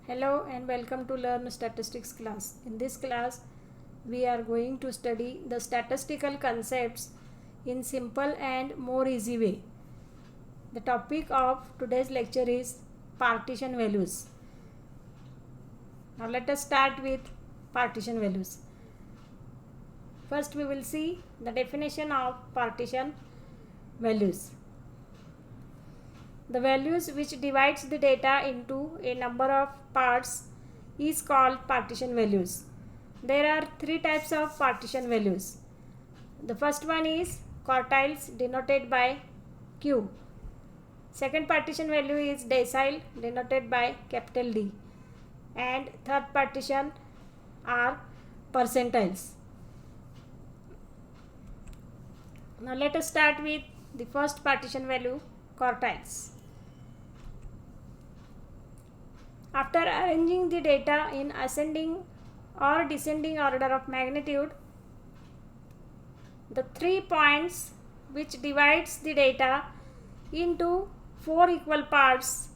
Hello and welcome to Learn Statistics class. In this class, we are going to study the statistical concepts in simple and more easy way. The topic of today's lecture is partition values. Now let us start with partition values. First we will see the definition of partition values. The values which divides the data into a number of parts is called partition values. There are three types of partition values. The first one is quartiles denoted by Q. Second partition value is decile denoted by capital D. And third partition are percentiles. Now let us start with the first partition value, quartiles. After arranging the data in ascending or descending order of magnitude, the 3 points which divides the data into 4 equal parts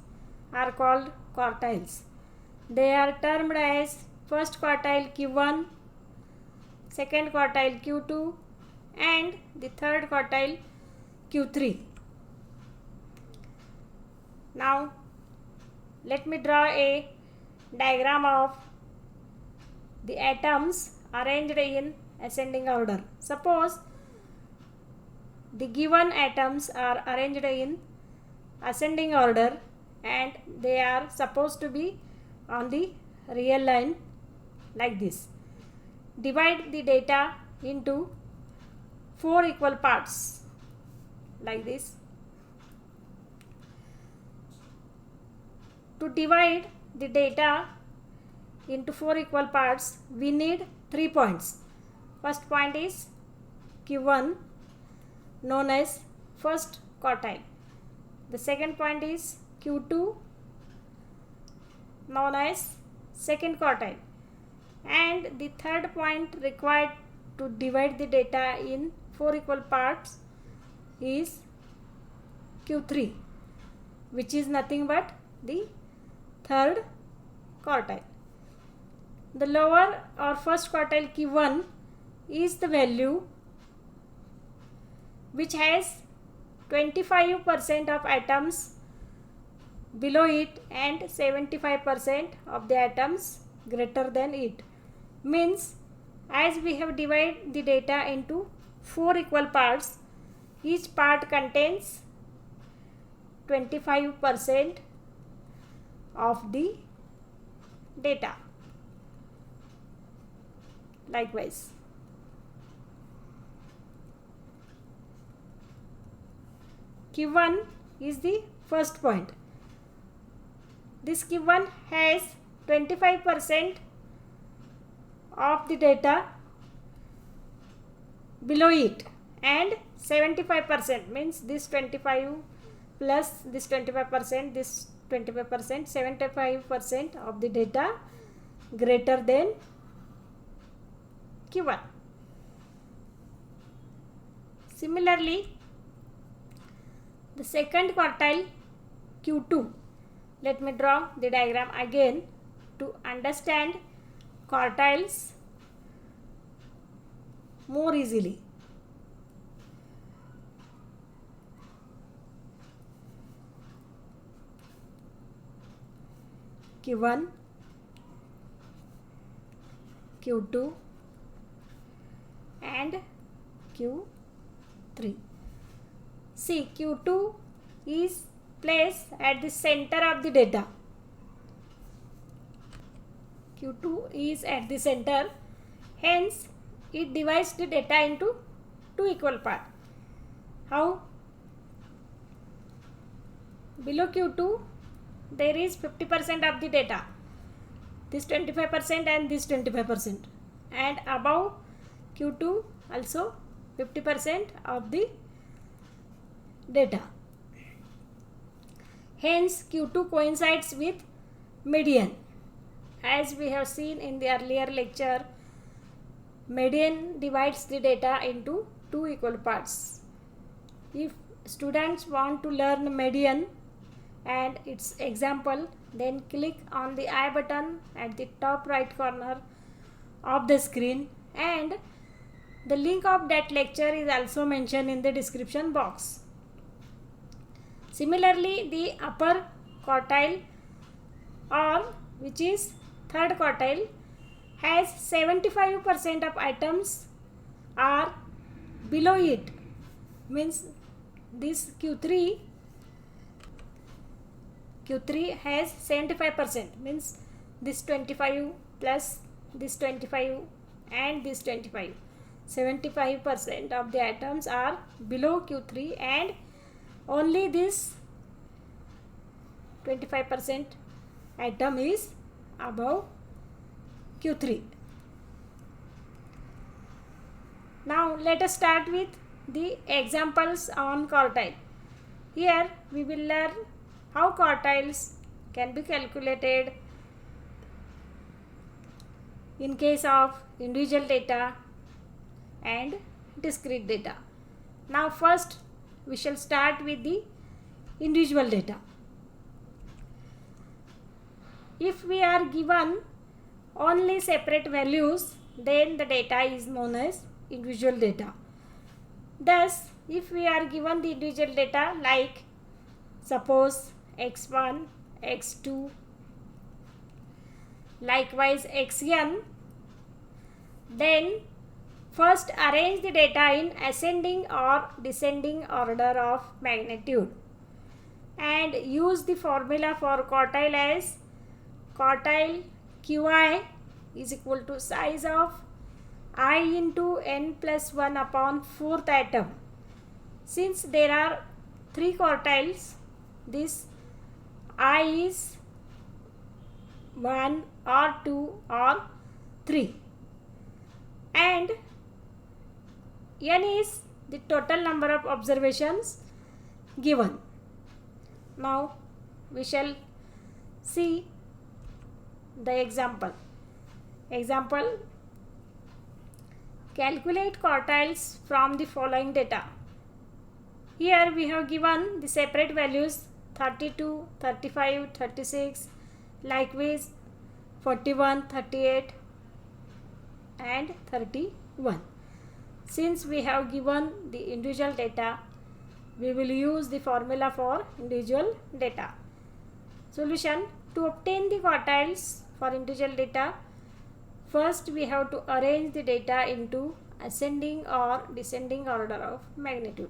are called quartiles. They are termed as first quartile Q1, second quartile Q2 and the third quartile Q3. Now let me draw a diagram of the atoms arranged in ascending order. Suppose the given atoms are arranged in ascending order and they are supposed to be on the real line like this. Divide the data into 4 equal parts like this. To divide the data into 4 equal parts, we need 3 points. First point is Q1, known as first quartile. The second point is Q2, known as second quartile. And the third point required to divide the data in 4 equal parts is Q3, which is nothing but the third quartile. The lower or first quartile Q1 is the value which has 25% of atoms below it and 75% of the atoms greater than it. Means as we have divided the data into 4 equal parts, each part contains 25% of the data. Likewise, Q1 is the first point. This Q1 has 25% of the data below it and 75% means this 25 plus this 25%, this 25%, 75% of the data greater than Q1. Similarly, the second quartile Q2. Let me draw the diagram again to understand quartiles more easily. Q1, Q2 and Q3. See, Q2 is placed at the center of the data. Q2 is at the center, hence it divides the data into 2 equal parts. How? Below Q2 there is 50% of the data, this 25% and this 25%, and above Q2 also 50% of the data. Hence Q2 coincides with median. As we have seen in the earlier lecture, median divides the data into 2 equal parts. If students want to learn median and its example, then click on the I button at the top right corner of the screen, and the link of that lecture is also mentioned in the description box. Similarly, the upper quartile, or which is third quartile, has 75% of items are below it, means this Q3 has 75%, means this 25 plus this 25 and this 25, 75% of the items are below Q3, and only this 25% item is above Q3. Now let us start with the examples on quartile. Here we will learn how quartiles can be calculated in case of individual data and discrete data. Now first we shall start with the individual data. If we are given only separate values, then the data is known as individual data. Thus, if we are given the individual data like suppose x1, x2, likewise xn, then first arrange the data in ascending or descending order of magnitude and use the formula for quartile as quartile Qi is equal to size of I into n plus 1 upon fourth atom. Since there are 3 quartiles, this I is 1 or 2 or 3, and n is the total number of observations given. Now we shall see the example. Calculate quartiles from the following data. Here we have given the separate values 32, 35, 36, likewise 41, 38 and 31. Since we have given the individual data, we will use the formula for individual data. Solution: to obtain the quartiles for individual data, first we have to arrange the data into ascending or descending order of magnitude.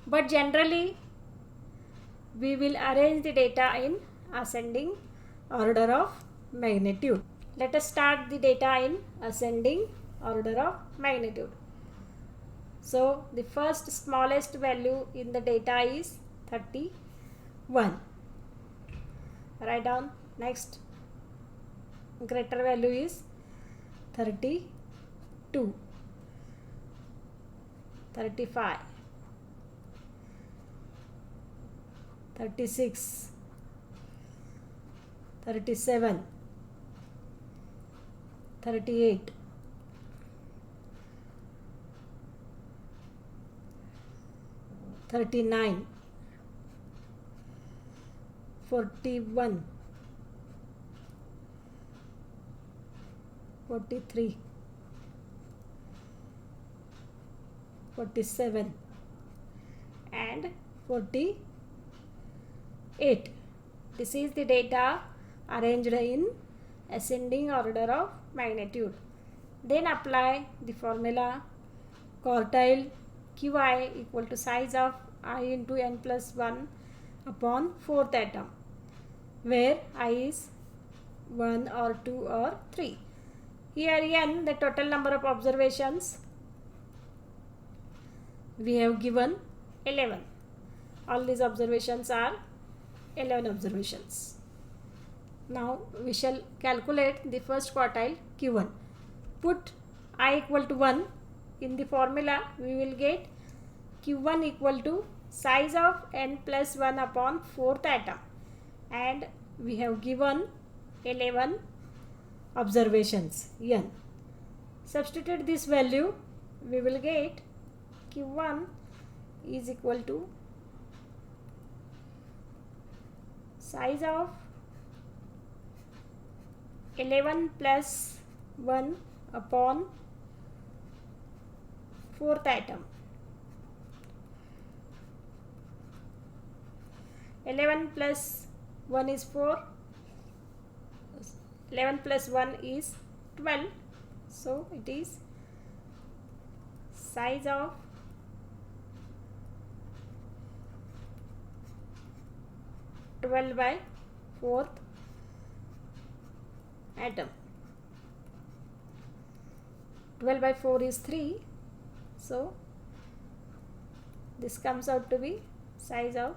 But generally we will arrange the data in ascending order of magnitude. Let us start the data in ascending order of magnitude. So the first smallest value in the data is 31. Write down. Next greater value is 32, 35, 36, 37, 38, 39, 41, 43, 47 and 48. This is the data arranged in ascending order of magnitude. Then apply the formula quartile Qi equal to size of I into n plus 1 upon fourth atom, where I is 1 or 2 or 3. Here n, the total number of observations, we have given 11. All these observations are 11 observations. Now we shall calculate the first quartile Q1. Put I equal to 1 in the formula. We will get Q1 equal to size of n plus 1 upon fourth atom, and we have given 11 observations n. Substitute this value, we will get Q1 is equal to size of 11 plus 1 upon fourth atom. 11 plus 1 is 4. 11 plus 1 is 12. So it is size of 12 by 4th atom. 12 by 4 is 3. So this comes out to be size of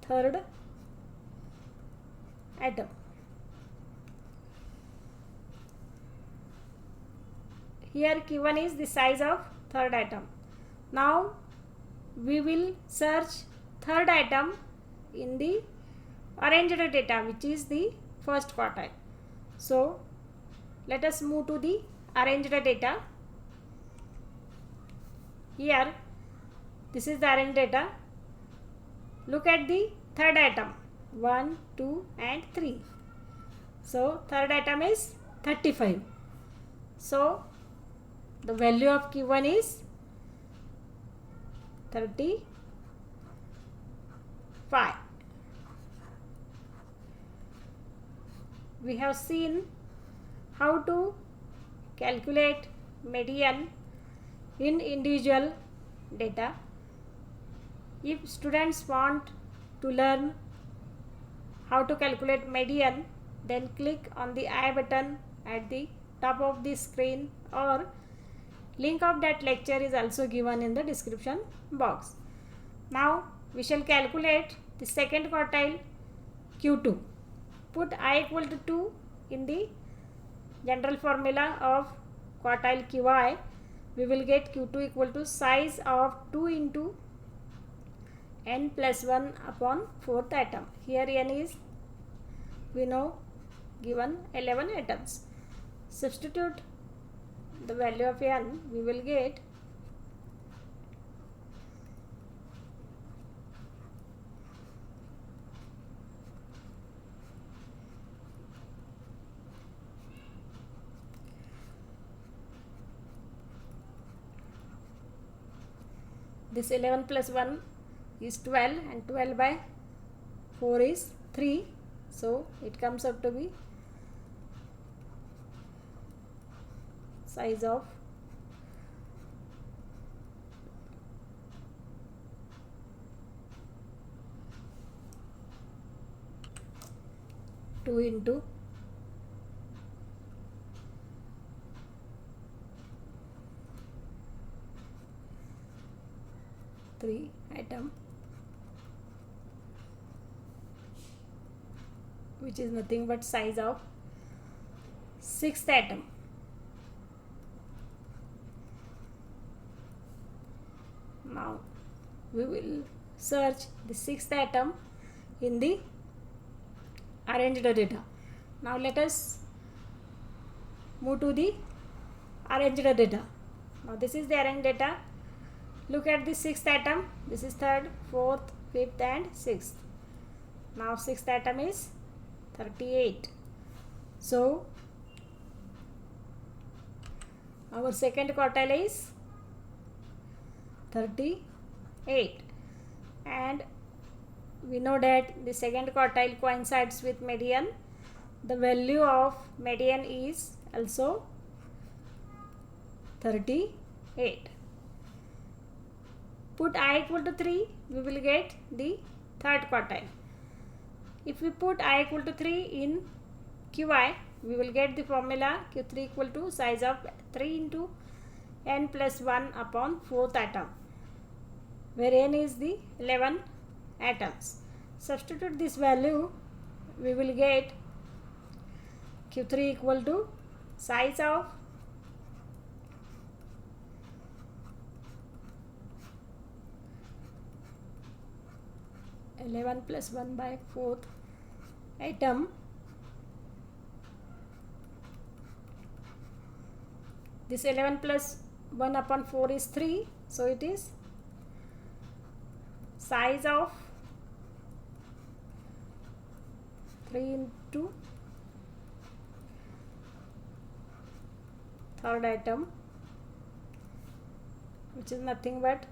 third atom. Here Q1 is the size of third atom. Now we will search third atom in the arranged data, which is the first quartile. So let us move to the arranged data. Here this is the arranged data. Look at the third atom, 1, 2 and 3. So third atom is 35. So the value of Q1 is 35. We have seen how to calculate median in individual data. If students want to learn how to calculate median, then click on the I button at the top of the screen, or link of that lecture is also given in the description box. Now we shall calculate the second quartile Q2. Put I equal to 2 in the general formula of quartile QI. We will get Q2 equal to size of 2 into n plus 1 upon fourth atom. Here n is, we know, given 11 atoms. Substitute the value of n, we will get this 11 plus 1 is 12 and 12 by 4 is 3. So it comes out to be size of 2 into 3 atom, which is nothing but size of sixth atom. Now we will search the sixth atom in the arranged data. Now let us move to the arranged data. Now this is the arranged data. Look at the sixth atom. This is third, fourth, fifth and sixth. Now sixth atom is 38. So our second quartile is 38, and we know that the second quartile coincides with median. The value of median is also 38. Put I equal to 3, we will get the third quartile. If we put I equal to 3 in QI, we will get the formula Q3 equal to size of 3 into n plus 1 upon fourth atom, where n is the 11 atoms. Substitute this value, we will get Q3 equal to size of 11 plus 1 by 4th atom. This 11 plus 1 upon 4 is 3. So it is size of 3 into third item, which is nothing but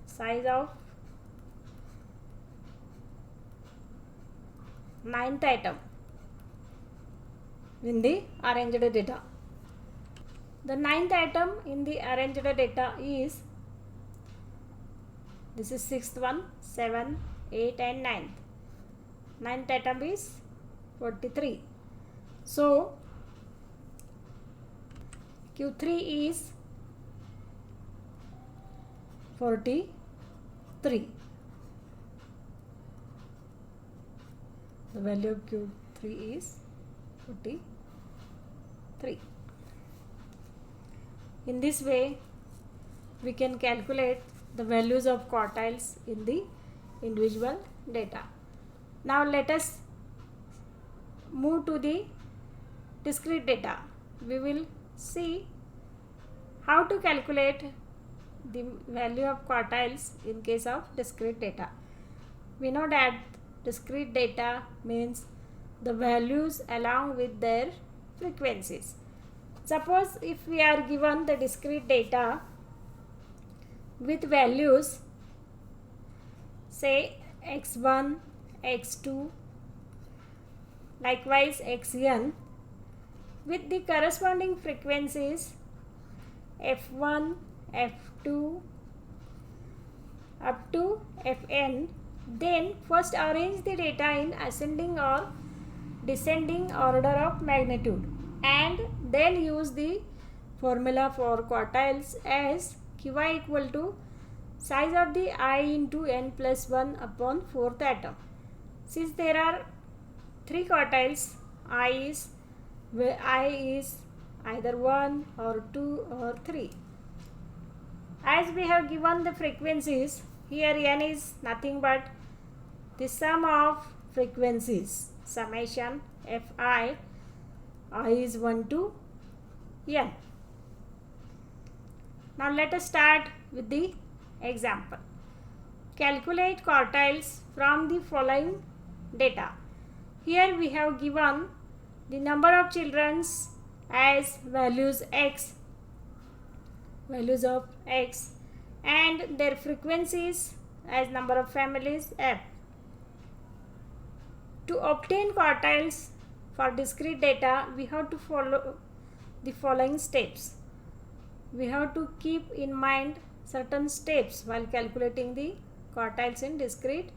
size of ninth item in the arranged data. The ninth item in the arranged data is, this is sixth one, 7, 8 and 9th. Ninth item is 43. So Q3 is 43. The value of Q3 is 43. In this way, we can calculate the values of quartiles in the individual data. Now let us move to the discrete data. We will see how to calculate the value of quartiles in case of discrete data. We know that discrete data means the values along with their frequencies. Suppose if we are given the discrete data with values, say x1, x2, likewise xn, with the corresponding frequencies f1, f2 up to fn, then first arrange the data in ascending or descending order of magnitude, and then use the formula for quartiles as Qi equal to size of the I into n plus 1 upon fourth atom. Since there are 3 quartiles, I is either 1 or 2 or 3. As we have given the frequencies, here n is nothing but the sum of frequencies, summation fi, I is 1 to n. Now let us start with the example. Calculate quartiles from the following data. Here we have given the number of children as values x, and their frequencies as number of families f. To obtain quartiles for discrete data, we have to follow the following steps. We have to keep in mind certain steps while calculating the quartiles in discrete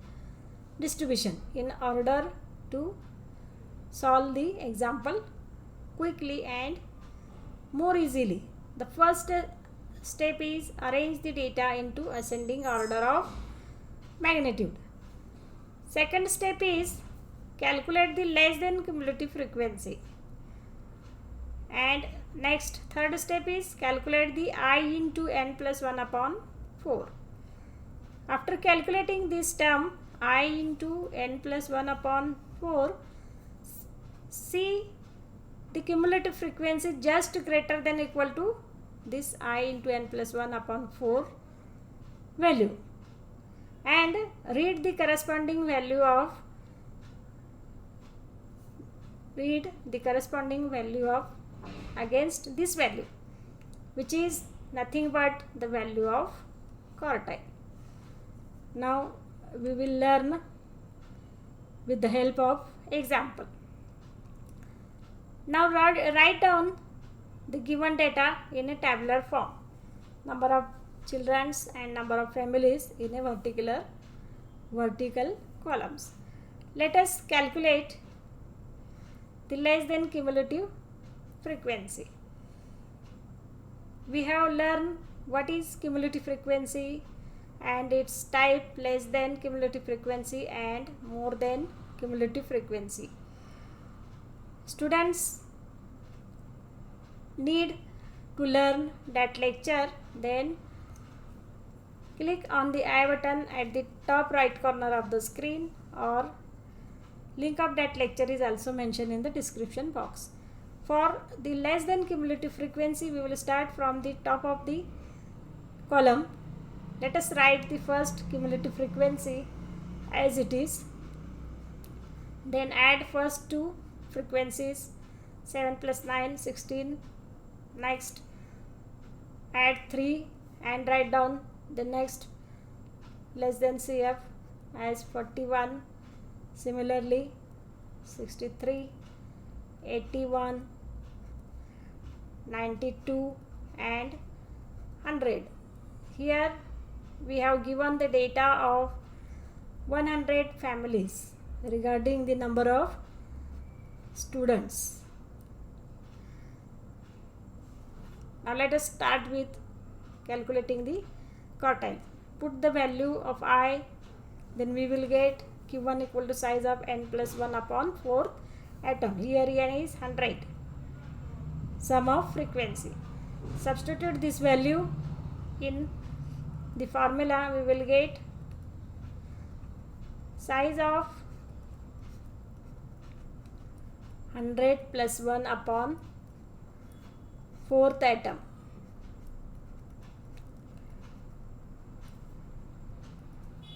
distribution in order to solve the example quickly and more easily. The first step is arrange the data into ascending order of magnitude. Second step is calculate the less than cumulative frequency. And next, third step is calculate the I into n plus 1 upon 4. After calculating this term I into n plus 1 upon 4, see the cumulative frequency just greater than equal to this I into n plus 1 upon 4 value, and read the corresponding value of against this value, which is nothing but the value of quartile. Now we will learn with the help of example. Now write down the given data in a tabular form. Number of children and number of families in a vertical columns. Let us calculate the less than cumulative frequency. We have learned what is cumulative frequency and its type, less than cumulative frequency and more than cumulative frequency. Students need to learn that lecture, then click on the I button at the top right corner of the screen, or link of that lecture is also mentioned in the description box. For the less than cumulative frequency, we will start from the top of the column. Let us write the first cumulative frequency as it is. Then add first two frequencies, 7 plus 9, 16. Next add 3 and write down the next less than CF as 41. Similarly 63, 81, 92 and 100. Here we have given the data of 100 families regarding the number of students. Now let us start with calculating the quartile. Put the value of I, then we will get Q1 equal to size of n plus 1 upon 4th atom. Here n is 100. Sum of frequency. Substitute this value in the formula. We will get size of 100 plus 1 upon 4th atom.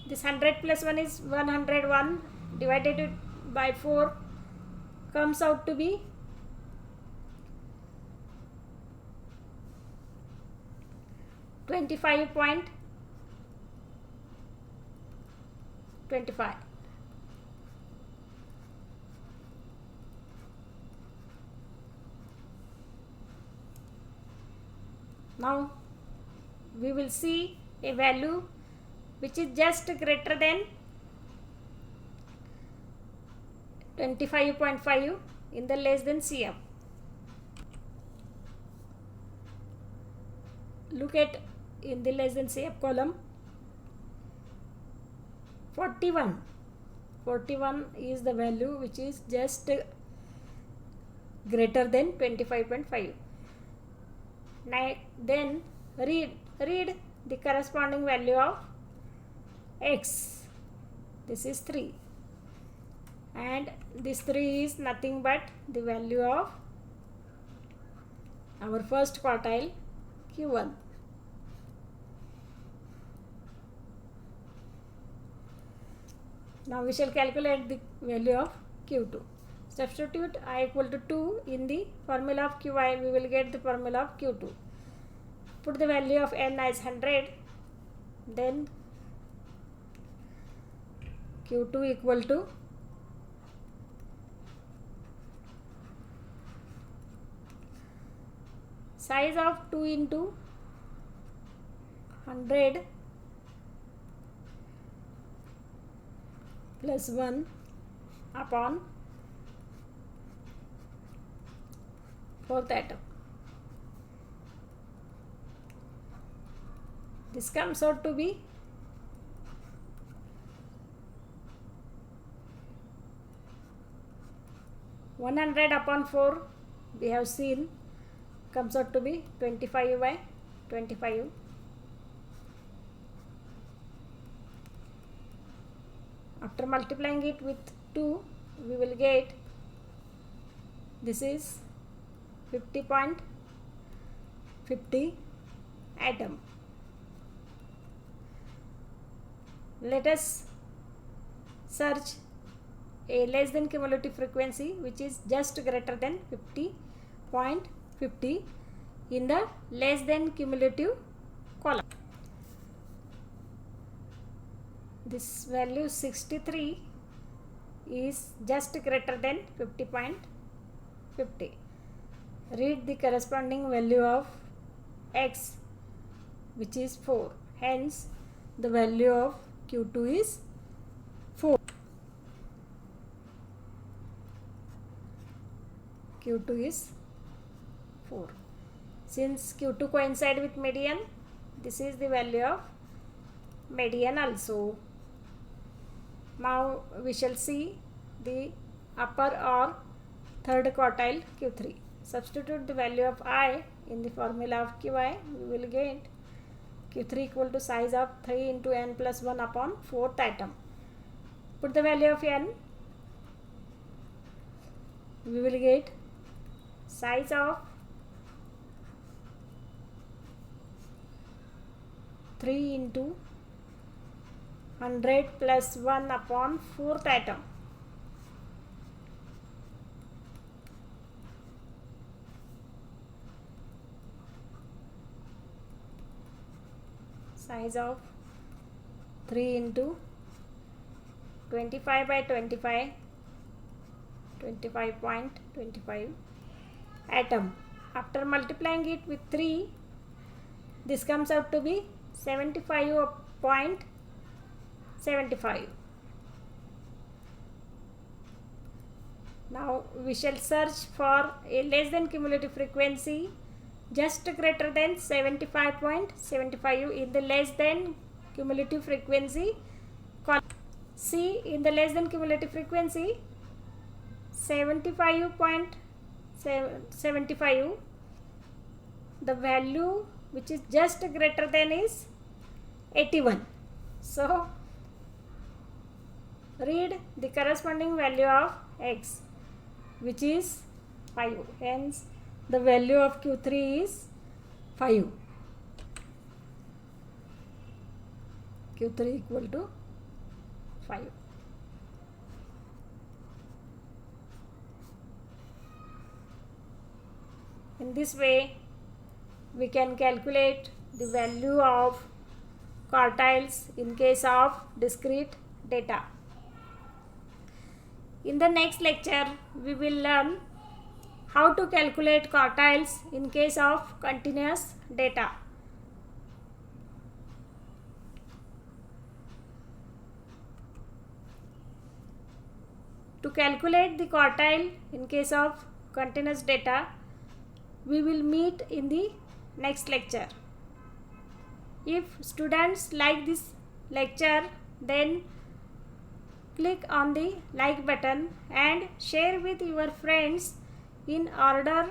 This 100 plus 1 is 101, divided it by 4 comes out to be 25.25. Now we will see a value which is just greater than 25.5 in the less than CF. Look at in the less than CF column. 41 is the value which is just greater than 25.5. Then read the corresponding value of x. This is 3 and this 3 is nothing but the value of our first quartile Q1. Now we shall calculate the value of Q2. Substitute I equal to 2 in the formula of Qi. We will get the formula of Q2. Put the value of n as 100. Then Q2 equal to size of 2 into 100 plus 1 upon 4th atom. This comes out to be 100 upon 4 we have seen comes out to be 25 by 25. After multiplying it with 2 we will get this is 50.50 atom. Let us search a less than cumulative frequency which is just greater than 50.50 in the less than cumulative column. This value 63 is just greater than 50.50. Read the corresponding value of x which is 4. Hence the value of Q2 is 4. Q2 is 4. Since Q2 coincide with median, this is the value of median also. Now we shall see the upper or third quartile Q3. Substitute the value of I in the formula of Qi. We will get Q3 equal to size of 3 into n plus 1 upon 4th atom. Put the value of n. We will get size of 3 into 100 plus 1 upon 4th atom. Size of 3 into 25 by 25, 25.25 atom. After multiplying it with 3, this comes out to be 75.75. Now we shall search for a less than cumulative frequency just greater than 75.75 in the less than cumulative frequency column. See, in the less than cumulative frequency 75.75, the value which is just greater than is 81. So read the corresponding value of x, which is 5. Hence the value of Q3 is 5. Q3 equal to 5. In this way, we can calculate the value of quartiles in case of discrete data. In the next lecture, we will learn how to calculate quartiles in case of continuous data. To calculate the quartile in case of continuous data, we will meet in the next lecture. If students like this lecture, then click on the like button and share with your friends in order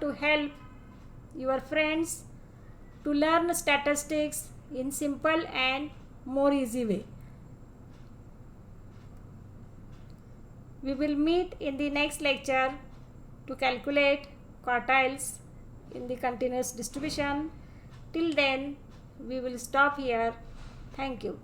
to help your friends to learn statistics in simple and more easy way. We will meet in the next lecture to calculate quartiles in the continuous distribution. Till then, we will stop here. Thank you.